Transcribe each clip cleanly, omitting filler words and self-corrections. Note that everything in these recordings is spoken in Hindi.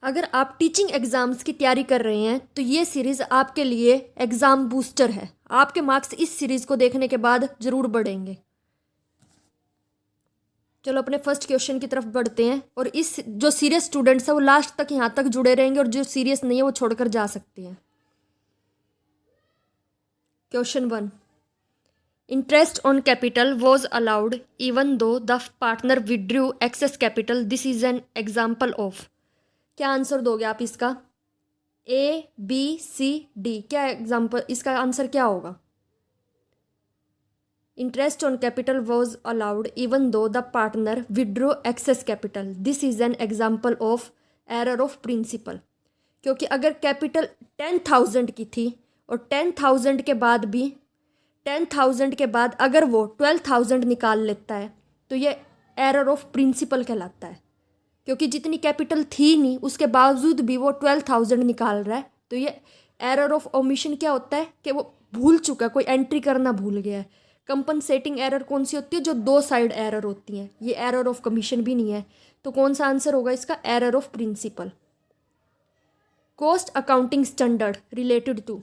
अगर आप टीचिंग एग्ज़ाम्स की तैयारी कर रहे हैं तो ये सीरीज़ आपके लिए एग्ज़ाम बूस्टर है। आपके मार्क्स इस सीरीज़ को देखने के बाद ज़रूर बढ़ेंगे। चलो अपने फर्स्ट क्वेश्चन की तरफ बढ़ते हैं। और इस जो सीरियस स्टूडेंट्स हैं वो लास्ट तक यहाँ तक जुड़े रहेंगे और जो सीरियस नहीं है वो छोड़कर जा सकते हैं। Question 1, interest on capital was allowed even though the partner withdrew excess capital, this is an example of. क्या आंसर दोगे आप इसका? ए, बी, सी, डी, क्या एग्जाम्पल, इसका आंसर क्या होगा? Interest on capital was allowed even though the partner withdrew excess capital, this is an example of error of principle. क्योंकि अगर कैपिटल 10,000 की थी और 10,000 के बाद भी 10,000 के बाद अगर वो 12,000 निकाल लेता है तो ये एरर ऑफ प्रिंसिपल कहलाता है। क्योंकि जितनी कैपिटल थी नहीं उसके बावजूद भी वो 12,000 निकाल रहा है, तो ये एरर ऑफ ओमिशन क्या होता है कि वो भूल चुका है, कोई एंट्री करना भूल गया है। कंपनसेटिंग एरर कौन सी होती है? जो दो साइड एरर होती हैं। ये एरर ऑफ कमीशन भी नहीं है, तो कौन सा आंसर होगा इसका? Error of principle. Cost accounting standard related to,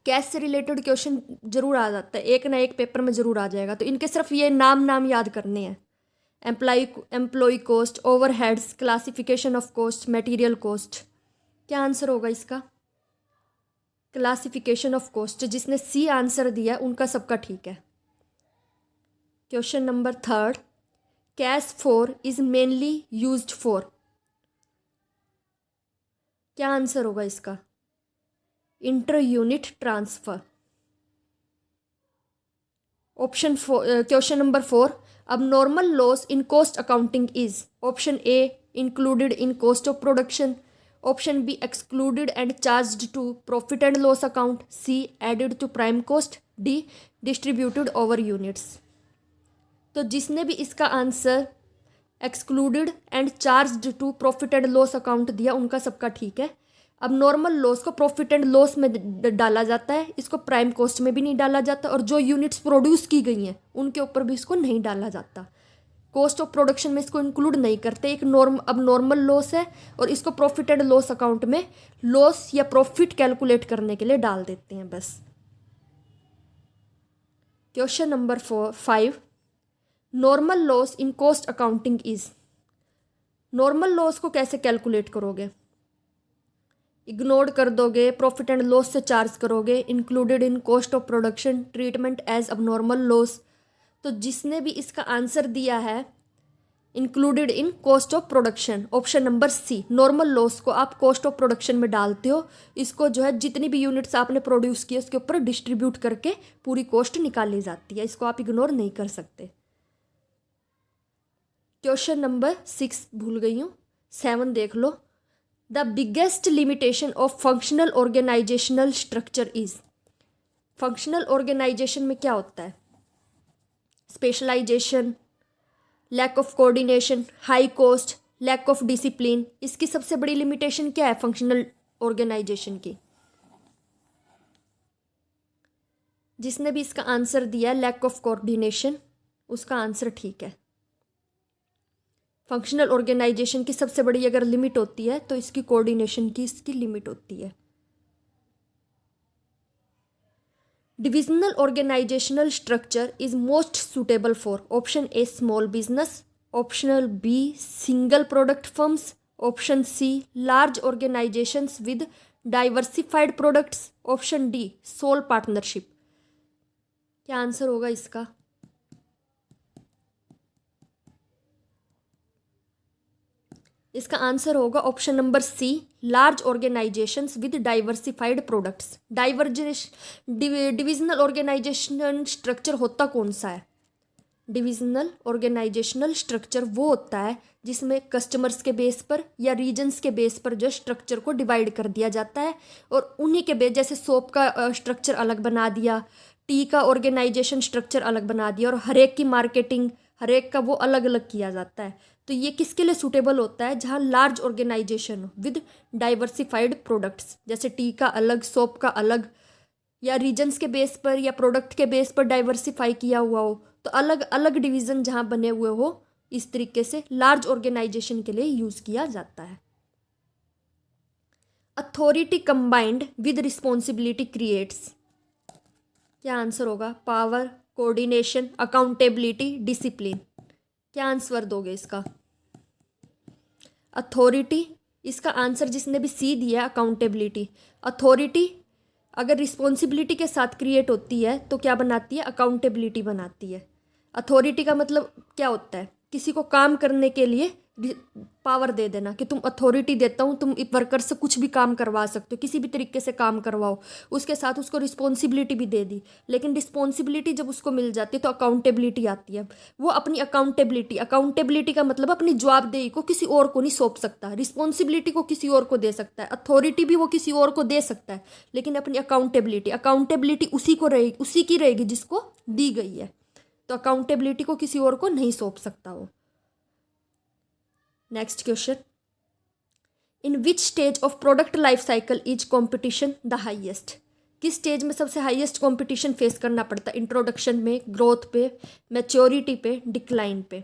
cash से रिलेटेड क्वेश्चन जरूर आ जाता है, एक ना एक पेपर में जरूर आ जाएगा। तो इनके सिर्फ ये नाम याद करने हैं। Employ cost, overheads, classification of cost, material cost. क्या आंसर होगा इसका? Classification of cost. जिसने सी आंसर दिया है उनका सबका ठीक है। Question number 3, cash for is mainly used for. क्या आंसर होगा इसका? Inter unit transfer. Option 4, question number 4, abnormal loss in cost accounting is option A included in cost of production, option B excluded and charged to profit and loss account, C added to prime cost, D distributed over units। तो जिसने भी इसका answer excluded and charged to profit and loss account दिया उनका सबका ठीक है। अब नॉर्मल लॉस को प्रॉफिट एंड लॉस में डाला जाता है, इसको प्राइम कॉस्ट में भी नहीं डाला जाता, और जो यूनिट्स प्रोड्यूस की गई हैं उनके ऊपर भी इसको नहीं डाला जाता। कॉस्ट ऑफ प्रोडक्शन में इसको इंक्लूड नहीं करते। एक अब नॉर्मल लॉस है और इसको प्रॉफिट एंड लॉस अकाउंट में लॉस या प्रॉफिट कैलकुलेट करने के लिए डाल देते हैं बस। Question number 5, normal loss in cost accounting is. Normal loss को कैसे कैलकुलेट करोगे? इग्नोर कर दोगे, प्रॉफिट एंड लॉस से चार्ज करोगे, included in cost of production, treatment as अब नॉर्मल लॉस। तो जिसने भी इसका आंसर दिया है included in cost of production, option number c, normal loss को आप कॉस्ट ऑफ प्रोडक्शन में डालते हो। इसको जो है जितनी भी यूनिट्स आपने प्रोड्यूस किए उसके ऊपर डिस्ट्रीब्यूट करके पूरी कॉस्ट निकाली जाती है। इसको आप इग्नोर नहीं कर सकते। क्वेश्चन नंबर 6 भूल गई हूँ, 7 देख लो। The biggest limitation of functional organisational structure is. Functional organisation में क्या होता है? Specialisation, lack of coordination, high cost, lack of discipline. इसकी सबसे बड़ी लिमिटेशन क्या है फंक्शनल ऑर्गेनाइजेशन की? जिसने भी इसका आंसर दिया लैक ऑफ कोऑर्डिनेशन, उसका आंसर ठीक है। फंक्शनल ऑर्गेनाइजेशन की सबसे बड़ी अगर लिमिट होती है तो इसकी कोऑर्डिनेशन की इसकी लिमिट होती है। Divisional organisational structure is most suitable for, option a small business, option b single product firms, option c large organisations with diversified products, option d sole partnership. क्या आंसर होगा इसका? इसका आंसर होगा option number c, large organisations with diversified products. Divisional organisational structure होता कौन सा है? डिविजनल ऑर्गेनाइजेशनल स्ट्रक्चर वो होता है जिसमें कस्टमर्स के बेस पर या रीजन्स के बेस पर जो स्ट्रक्चर को डिवाइड कर दिया जाता है, और उन्हीं के बेस, जैसे सोप का स्ट्रक्चर अलग बना दिया, टी का ऑर्गेनाइजेशन स्ट्रक्चर अलग बना दिया, और हर एक की मार्केटिंग हर एक का वो अलग अलग किया जाता है। तो ये किसके लिए सूटेबल होता है? जहाँ लार्ज ऑर्गेनाइजेशन हो विद डाइवर्सिफाइड प्रोडक्ट्स, जैसे टी का अलग, सोप का अलग, या रीजन्स के बेस पर या प्रोडक्ट के बेस पर डाइवर्सिफाई किया हुआ हो, तो अलग अलग डिवीज़न जहाँ बने हुए हो, इस तरीके से लार्ज ऑर्गेनाइजेशन के लिए यूज़ किया जाता है। Authority combined with responsibility creates, क्या आंसर होगा? Power, coordination, accountability, discipline. क्या आंसर दोगे इसका? अथॉरिटी, इसका आंसर जिसने भी सी दिया अकाउंटेबिलिटी। अथॉरिटी अगर रिस्पॉन्सिबिलिटी के साथ क्रिएट होती है तो क्या बनाती है? अकाउंटेबिलिटी बनाती है। अथॉरिटी का मतलब क्या होता है? किसी को काम करने के लिए पावर दे देना, कि तुम अथॉरिटी देता हूँ, तुम वर्कर से कुछ भी काम करवा सकते हो, किसी भी तरीके से काम करवाओ। उसके साथ उसको रिस्पॉन्सिबिलिटी भी दे दी, लेकिन रिस्पॉन्सिबिलिटी जब उसको मिल जाती है तो अकाउंटेबिलिटी आती है। वो अपनी अकाउंटेबिलिटी का मतलब अपनी जवाबदेही को किसी और को नहीं सौंप सकता। रिस्पॉन्सिबिलिटी को किसी और को दे सकता है, अथॉरिटी भी वो किसी और को दे सकता है, लेकिन अपनी अकाउंटेबिलिटी उसी को रहेगी, उसी की रहेगी जिसको दी गई है। तो अकाउंटेबिलिटी को किसी और को नहीं सौंप सकता वो। Next question, in which stage of product life cycle is competition the highest? किस स्टेज में सबसे हाईएस्ट कंपटीशन फेस करना पड़ता है? इंट्रोडक्शन में, ग्रोथ पे, मैच्योरिटी पे, डिक्लाइन पे?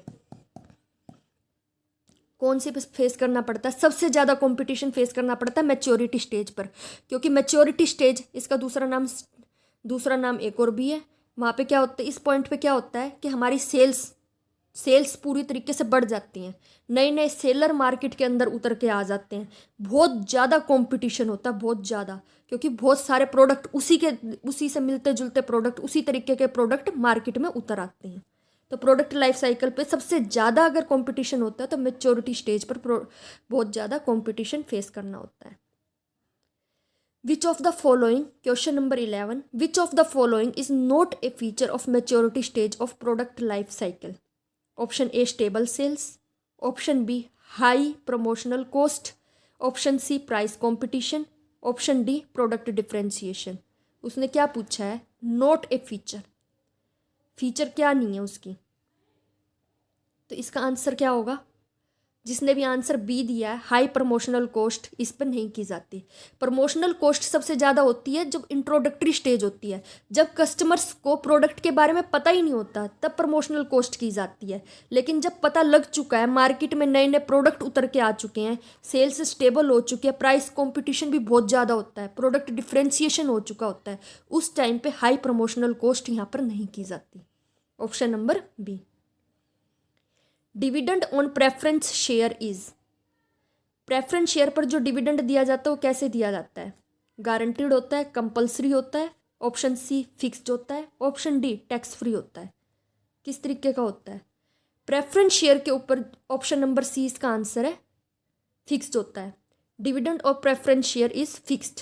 कौन से पे फेस करना पड़ता है? सबसे ज़्यादा कंपटीशन फेस करना पड़ता है मैच्योरिटी स्टेज पर, क्योंकि मैच्योरिटी स्टेज, इसका दूसरा नाम एक और भी है। वहाँ पे क्या होता है, इस पॉइंट पे क्या होता है कि हमारी सेल्स पूरी तरीके से बढ़ जाती हैं। नए नए सेलर मार्केट के अंदर उतर के आ जाते हैं। बहुत ज़्यादा कंपटीशन होता है, बहुत ज़्यादा, क्योंकि बहुत सारे प्रोडक्ट उसी से मिलते जुलते प्रोडक्ट, उसी तरीके के प्रोडक्ट मार्केट में उतर आते हैं। तो प्रोडक्ट लाइफ साइकिल पे सबसे ज़्यादा अगर कंपटीशन होता है तो मैच्योरिटी स्टेज पर बहुत ज़्यादा कंपटीशन फेस करना होता है। Which of the following, question number 11, which of the following is not a feature of maturity stage of product life cycle? Option a stable sales, option b high promotional cost, option c price competition, option d product differentiation. उसने क्या पूछा है? नॉट ए फीचर क्या नहीं है उसकी, तो इसका आंसर क्या होगा? जिसने भी आंसर बी दिया है, हाई प्रमोशनल कॉस्ट, इस पर नहीं की जाती। प्रमोशनल कॉस्ट सबसे ज़्यादा होती है जब इंट्रोडक्टरी स्टेज होती है, जब कस्टमर्स को प्रोडक्ट के बारे में पता ही नहीं होता, तब प्रमोशनल कॉस्ट की जाती है। लेकिन जब पता लग चुका है, मार्केट में नए नए प्रोडक्ट उतर के आ चुके हैं, सेल्स स्टेबल हो चुकी है, प्राइस कॉम्पिटिशन भी बहुत ज़्यादा होता है, प्रोडक्ट डिफ्रेंशिएशन हो चुका होता है, उस टाइम पर हाई प्रमोशनल कॉस्ट यहाँ पर नहीं की जाती। Option number b. Dividend on preference share is, preference share पर जो डिविडेंड दिया जाता है वो कैसे दिया जाता है? गारंटीड होता है, कंपलसरी होता है, ऑप्शन सी फिक्स्ड होता है, ऑप्शन डी टैक्स फ्री होता है। किस तरीके का होता है? प्रेफरेंस शेयर के ऊपर ऑप्शन नंबर सी इसका आंसर है, फिक्स्ड होता है। Dividend of preference share is fixed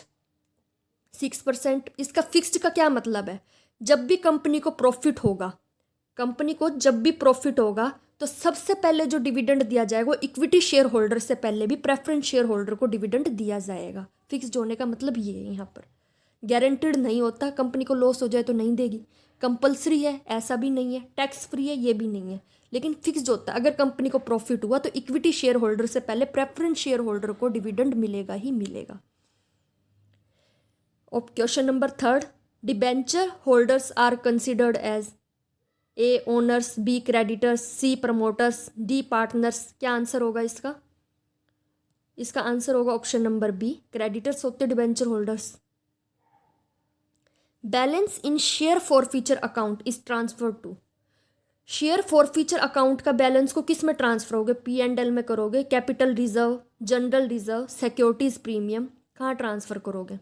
6%। इसका फिक्स्ड का क्या मतलब है? जब भी कंपनी को प्रॉफिट होगा तो सबसे पहले जो डिविडेंड दिया जाएगा वो इक्विटी शेयर होल्डर से पहले भी प्रेफरेंस शेयर होल्डर को डिविडेंड दिया जाएगा। फिक्स्ड होने का मतलब ये है। यहाँ पर गारंटीड नहीं होता, कंपनी को लॉस हो जाए तो नहीं देगी। कंपलसरी है, ऐसा भी नहीं है। टैक्स फ्री है, ये भी नहीं है। लेकिन फिक्स्ड होता है, अगर कंपनी को प्रॉफिट हुआ तो इक्विटी शेयर होल्डर से पहले प्रेफरेंस शेयर होल्डर को डिविडेंड मिलेगा ही मिलेगा। Question number 3, debenture holders are considered as a owners, B creditors, C promoters, D partners. क्या आंसर होगा इसका? इसका आंसर होगा ऑप्शन नंबर बी, क्रेडिटर्स होते debenture holders. Balance in share forfeiture account is transfer to, share forfeiture account का बैलेंस को किस में ट्रांसफर होगे? P&L में करोगे, capital reserve, general reserve, securities premium, कहाँ ट्रांसफर करोगे?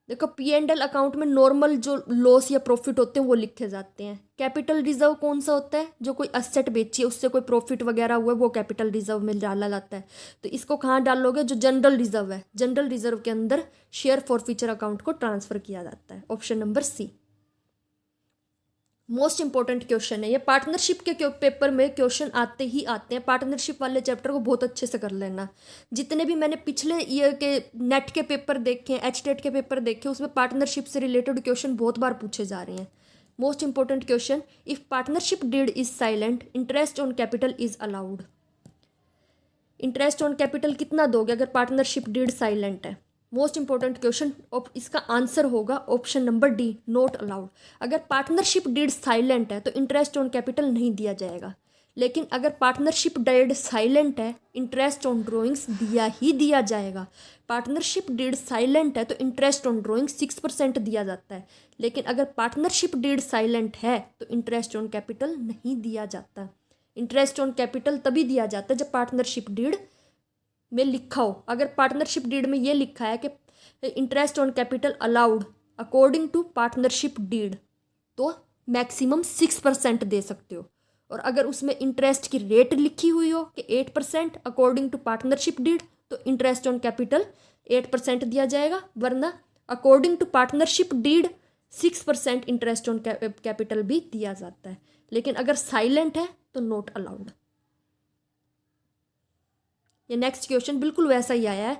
देखो, P&L अकाउंट में नॉर्मल जो लॉस या प्रॉफिट होते हैं वो लिखे जाते हैं। कैपिटल रिजर्व कौन सा होता है? जो कोई असेट बेची है उससे कोई प्रॉफिट वगैरह हुआ है वो कैपिटल रिजर्व में डाला जाता है। तो इसको कहाँ डालोगे? जो जनरल रिजर्व है, जनरल रिजर्व के अंदर शेयर फॉरफीचर अकाउंट को ट्रांसफर किया जाता है। Option number C. Most important question है ये। पार्टनरशिप के पेपर में क्वेश्चन आते ही आते हैं। पार्टनरशिप वाले चैप्टर को बहुत अच्छे से कर लेना। जितने भी मैंने पिछले ईयर के नेट के पेपर देखे हैं, HTET के पेपर देखे, उसमें पार्टनरशिप से रिलेटेड क्वेश्चन बहुत बार पूछे जा रहे हैं। Most important question, if partnership deed is silent, interest on capital is allowed. Interest on capital कितना दोगे अगर पार्टनरशिप डीड साइलेंट है? मोस्ट इंपॉर्टेंट क्वेश्चन, इसका आंसर होगा option number D, not allowed. अगर पार्टनरशिप डीड साइलेंट है तो इंटरेस्ट ऑन कैपिटल नहीं दिया जाएगा। लेकिन अगर पार्टनरशिप डीड साइलेंट है, इंटरेस्ट ऑन ड्रॉइंग्स दिया ही दिया जाएगा। पार्टनरशिप डीड साइलेंट है तो इंटरेस्ट ऑन ड्रॉइंग 6% दिया जाता है, लेकिन अगर पार्टनरशिप डीड साइलेंट है तो इंटरेस्ट ऑन कैपिटल नहीं दिया जाता। इंटरेस्ट ऑन कैपिटल तभी दिया जाता है जब पार्टनरशिप डीड में लिखा हो। अगर पार्टनरशिप डीड में ये लिखा है कि interest on capital allowed according to partnership deed, तो मैक्सिमम 6% दे सकते हो। और अगर उसमें इंटरेस्ट की रेट लिखी हुई हो कि 8% अकॉर्डिंग टू पार्टनरशिप डीड, तो इंटरेस्ट ऑन कैपिटल 8% दिया जाएगा, वरना according to partnership deed 6% interest on capital भी दिया जाता है। लेकिन अगर साइलेंट है तो नॉट अलाउड। ये नेक्स्ट क्वेश्चन बिल्कुल वैसा ही आया है।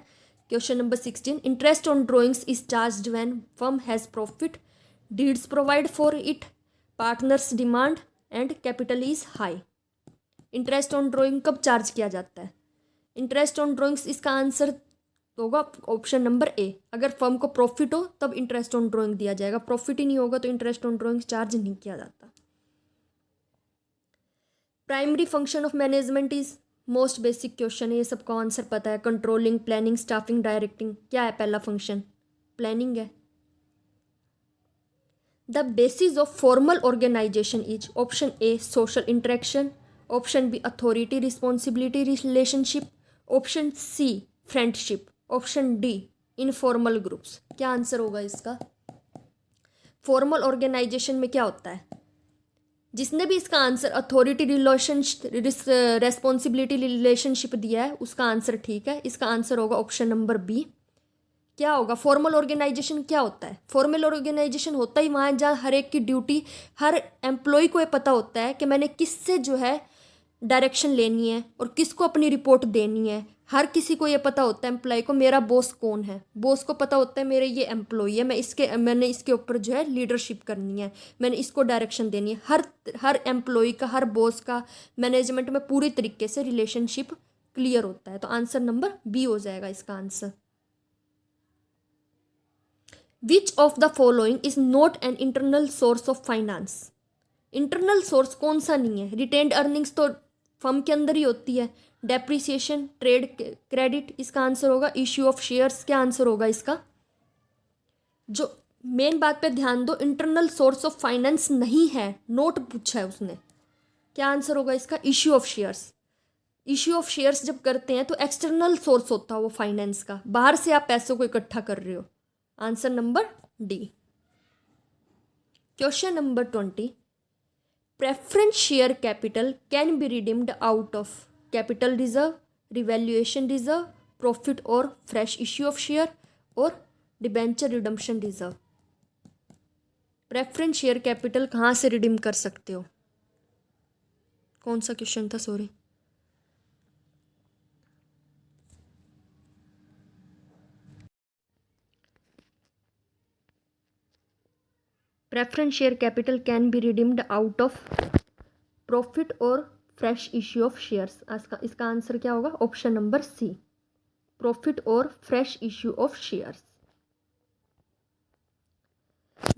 Question number 16, interest on drawings is charged when firm has profit, deeds provide for it, partners demand and capital is high. Interest on drawing कब चार्ज किया जाता है? इंटरेस्ट ऑन ड्रॉइंग्स, इसका आंसर होगा ऑप्शन नंबर ए। अगर फर्म को प्रॉफिट हो तब इंटरेस्ट ऑन ड्रॉइंग दिया जाएगा, प्रॉफिट ही नहीं होगा तो इंटरेस्ट ऑन ड्रॉइंग चार्ज नहीं किया जाता। Primary function of management is, most basic question है, ये सबको आंसर पता है। Controlling, planning, staffing, directing. क्या है पहला फंक्शन? प्लानिंग है। The basis of formal organisation is, option A social interaction, option B authority responsibility relationship, option C friendship, option D informal groups. क्या आंसर होगा इसका? फॉर्मल ऑर्गेनाइजेशन में क्या होता है? जिसने भी इसका आंसर अथॉरिटी रेस्पॉन्सिबिलिटी रिलेशनशिप दिया है उसका आंसर ठीक है। इसका आंसर होगा ऑप्शन नंबर बी। क्या होगा? फॉर्मल ऑर्गेनाइजेशन क्या होता है? फॉर्मल ऑर्गेनाइजेशन होता ही वहाँ जहाँ हर एक की ड्यूटी, हर एम्प्लॉय को ये पता होता है कि मैंने किससे जो है डायरेक्शन लेनी है और किसको अपनी रिपोर्ट देनी है। हर किसी को ये पता होता है एम्प्लॉय को मेरा बॉस कौन है, बॉस को पता होता है मेरे ये एम्प्लॉय है, मैंने इसके ऊपर जो है लीडरशिप करनी है, मैंने इसको डायरेक्शन देनी है। हर एम्प्लॉय का, हर बॉस का मैनेजमेंट में पूरी तरीके से रिलेशनशिप क्लियर होता है। तो आंसर नंबर बी हो जाएगा इसका answer. Which of the following is not an internal source of finance? Internal source कौन सा नहीं है? रिटेन्ड अर्निंग्स तो फर्म के अंदर ही होती है। डेप्रिसिएशन, ट्रेड क्रेडिट, इसका आंसर होगा इश्यू ऑफ शेयर्स। क्या आंसर होगा इसका? जो मेन बात पे ध्यान दो, इंटरनल सोर्स ऑफ फाइनेंस नहीं है, नोट पूछा है उसने। क्या आंसर होगा इसका? Issue of shares. Issue of shares जब करते हैं तो एक्सटर्नल सोर्स होता है वो फाइनेंस का, बाहर से आप पैसों को इकट्ठा कर रहे हो। Answer number D. Question number 20, preference share capital can be redeemed out of capital reserve, revaluation reserve, profit और फ्रेश इश्यू ऑफ शेयर और debenture redemption reserve. Preference share capital कहाँ से रिडीम कर सकते हो? कौन सा क्वेश्चन था? Sorry, preference share capital can be redeemed out of profit और फ्रेश इश्यू ऑफ शेयर्स। इसका आंसर क्या होगा? ऑप्शन नंबर सी, प्रॉफिट और fresh issue of shares.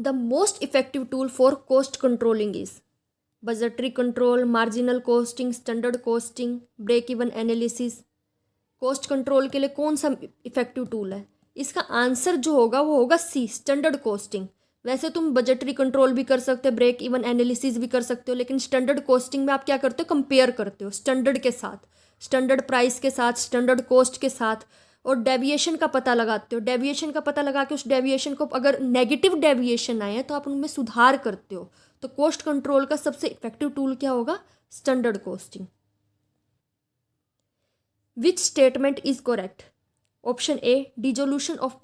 The most effective tool for cost controlling is budgetary control, marginal costing, standard costing, break even analysis. Cost control के लिए कौन सा इफेक्टिव टूल है? इसका आंसर जो होगा वो होगा सी, स्टैंडर्ड कॉस्टिंग। वैसे तुम बजटरी कंट्रोल भी कर सकते हो, ब्रेक इवन एनालिसिस भी कर सकते हो, लेकिन स्टैंडर्ड कॉस्टिंग में आप क्या करते हो? कंपेयर करते हो स्टैंडर्ड के साथ, स्टैंडर्ड प्राइस के साथ, स्टैंडर्ड कॉस्ट के साथ, और डेविएशन का पता लगाते हो। डेविएशन का पता लगा के उस डेविएशन को, अगर नेगेटिव डेविएशन आए तो आप उनमें सुधार करते हो। तो कॉस्ट कंट्रोल का सबसे इफेक्टिव टूल क्या होगा? Standard costing. Which statement is correct? Option A, dissolution of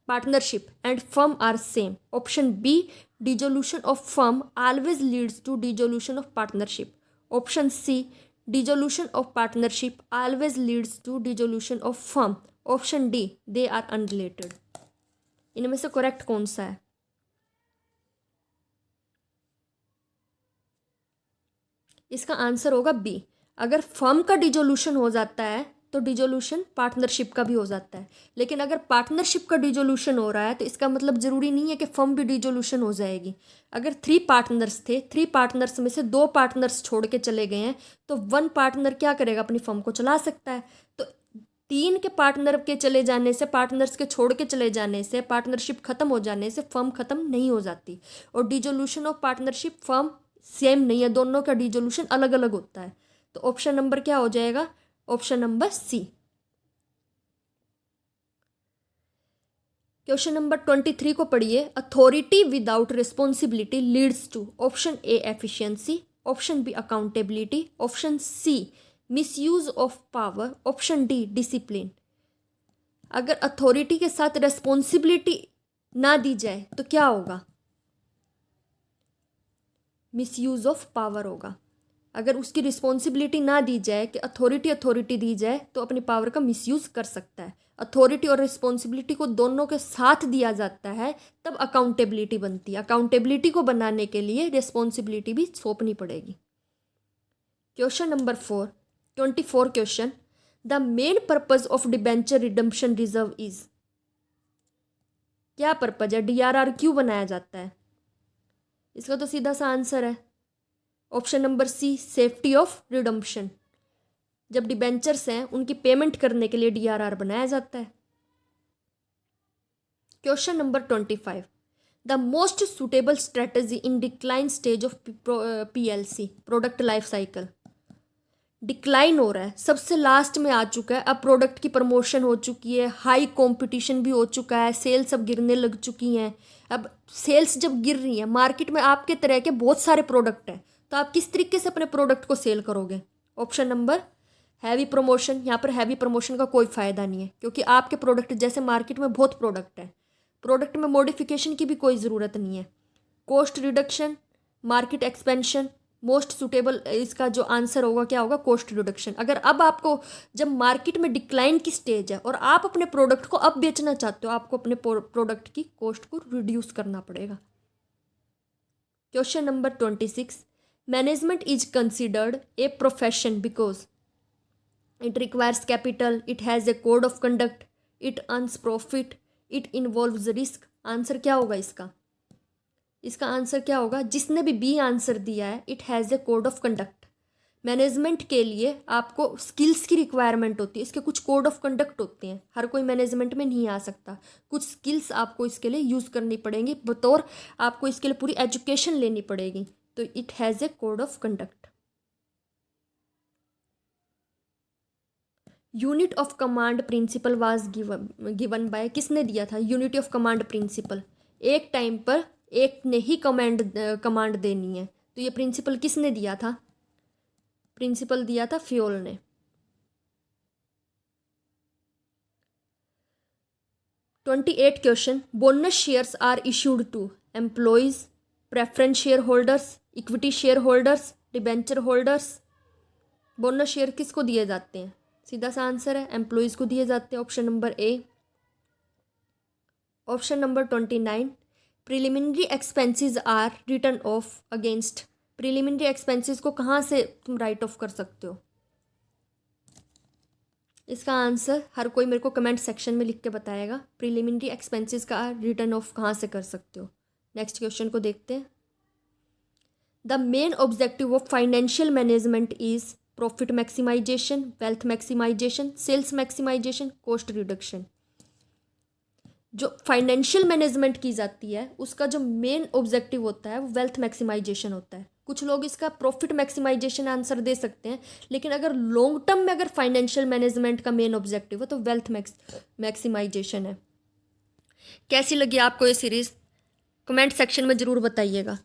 partnership and firm are same. Option B, dissolution of firm always leads to dissolution of partnership. Option C, dissolution of partnership always leads to dissolution of firm. Option D, they are unrelated. इनमें से करेक्ट कौन सा है? इसका आंसर होगा बी। अगर फर्म का डिसोल्यूशन हो जाता है तो डिजोल्यूशन पार्टनरशिप का भी हो जाता है। लेकिन अगर पार्टनरशिप का डिजोल्यूशन हो रहा है तो इसका मतलब ज़रूरी नहीं है कि फर्म भी डिजोल्यूशन हो जाएगी। अगर 3 पार्टनर्स थे, 3 पार्टनर्स में से 2 पार्टनर्स छोड़ के चले गए हैं तो 1 पार्टनर क्या करेगा, अपनी फर्म को चला सकता है। तो 3 के पार्टनर के चले जाने से, पार्टनर्स के छोड़ के चले जाने से, पार्टनरशिप खत्म हो जाने से फर्म खत्म नहीं हो जाती। और dissolution of partnership firm same नहीं है, दोनों का डिजोल्यूशन अलग अलग होता है। तो ऑप्शन नंबर क्या हो जाएगा, option number C. Question number 23 को पढ़िए। Authority without responsibility leads to option A efficiency, option B accountability, option C misuse of power, option D discipline. अगर अथॉरिटी के साथ रेस्पॉन्सिबिलिटी ना दी जाए तो क्या होगा, मिसयूज ऑफ पावर होगा। अगर उसकी रिस्पॉन्सिबिलिटी ना दी जाए कि अथॉरिटी दी जाए तो अपनी पावर का मिसयूज कर सकता है। अथॉरिटी और रिस्पॉन्सिबिलिटी को दोनों के साथ दिया जाता है तब अकाउंटेबिलिटी बनती है। अकाउंटेबिलिटी को बनाने के लिए रिस्पॉन्सिबिलिटी भी सौंपनी पड़ेगी। Question number 24 question. The main purpose of debenture redemption reserve is. क्या पर्पज है, डीआरआर क्यों बनाया जाता है? इसका तो सीधा सा आंसर है option number C, safety of redemption. जब डिबेंचर्स हैं उनकी पेमेंट करने के लिए डीआरआर बनाया जाता है। Question number 25। The most suitable strategy in decline stage of PLC, product life cycle. Decline हो रहा है, सबसे लास्ट में आ चुका है, अब प्रोडक्ट की प्रमोशन हो चुकी है, हाई कंपटीशन भी हो चुका है, सेल्स अब गिरने लग चुकी हैं। अब सेल्स जब गिर रही हैं, मार्केट में आपके तरह के बहुत सारे प्रोडक्ट हैं, तो आप किस तरीके से अपने प्रोडक्ट को सेल करोगे? Option number heavy promotion. यहाँ पर हैवी प्रमोशन का कोई फ़ायदा नहीं है क्योंकि आपके प्रोडक्ट जैसे मार्केट में बहुत प्रोडक्ट है, प्रोडक्ट में मॉडिफिकेशन की भी कोई ज़रूरत नहीं है। Cost reduction, market expansion, most suitable, इसका जो आंसर होगा क्या होगा, कॉस्ट रिडक्शन। अगर अब आपको जब मार्केट में डिक्लाइन की स्टेज है और आप अपने प्रोडक्ट को अब बेचना चाहते हो, आपको अपने प्रोडक्ट की कॉस्ट को रिड्यूस करना पड़ेगा। Question number 26। Management is considered a profession because it requires capital, it has a code of conduct, it earns profit, it involves risk. Answer क्या होगा इसका? इसका आंसर क्या होगा? जिसने भी बी आंसर दिया है, it has a code of conduct. Management के लिए आपको स्किल्स की रिक्वायरमेंट होती है, इसके कुछ कोड ऑफ कंडक्ट होते हैं। हर कोई मैनेजमेंट में नहीं आ सकता, कुछ स्किल्स आपको इसके लिए यूज़ करनी पड़ेंगी, बतौर आपको इसके लिए पूरी एजुकेशन लेनी पड़ेगी। तो it has a code of conduct. Unit of command principle was given by, किसने दिया था यूनिटी ऑफ कमांड प्रिंसिपल? एक टाइम पर एक ने ही कमांड देनी है, तो ये प्रिंसिपल किसने दिया था? प्रिंसिपल दिया था फ्योल ने। (28) question. Bonus shares are issued to employees, preference share holders, equity share holders, debenture holders. Bonus share किसको दिए जाते हैं? सीधा सा आंसर है एम्प्लॉयज को दिए जाते हैं, option number A. Option number 29। Preliminary expenses are written off against. Preliminary expenses को कहाँ से तुम राइट ऑफ कर सकते हो? इसका आंसर हर कोई मेरे को कमेंट सेक्शन में लिख के बताएगा। प्रिलिमिनरी एक्सपेंसेस का रिटर्न ऑफ कहाँ से कर सकते हो? नेक्स्ट क्वेश्चन को देखते हैं। The main objective of financial management is profit maximisation, wealth maximisation, sales maximisation, cost reduction. जो फाइनेंशियल मैनेजमेंट की जाती है उसका जो मेन ऑब्जेक्टिव होता है वो वेल्थ मैक्सिमाइजेशन होता है। कुछ लोग इसका प्रॉफिट मैक्सिमाइजेशन आंसर दे सकते हैं, लेकिन अगर लॉन्ग टर्म में अगर फाइनेंशियल मैनेजमेंट का मेन ऑब्जेक्टिव है तो वेल्थ मैक्सिमाइजेशन है। कैसी लगी आपको ये सीरीज़? कमेंट सेक्शन में ज़रूर बताइएगा।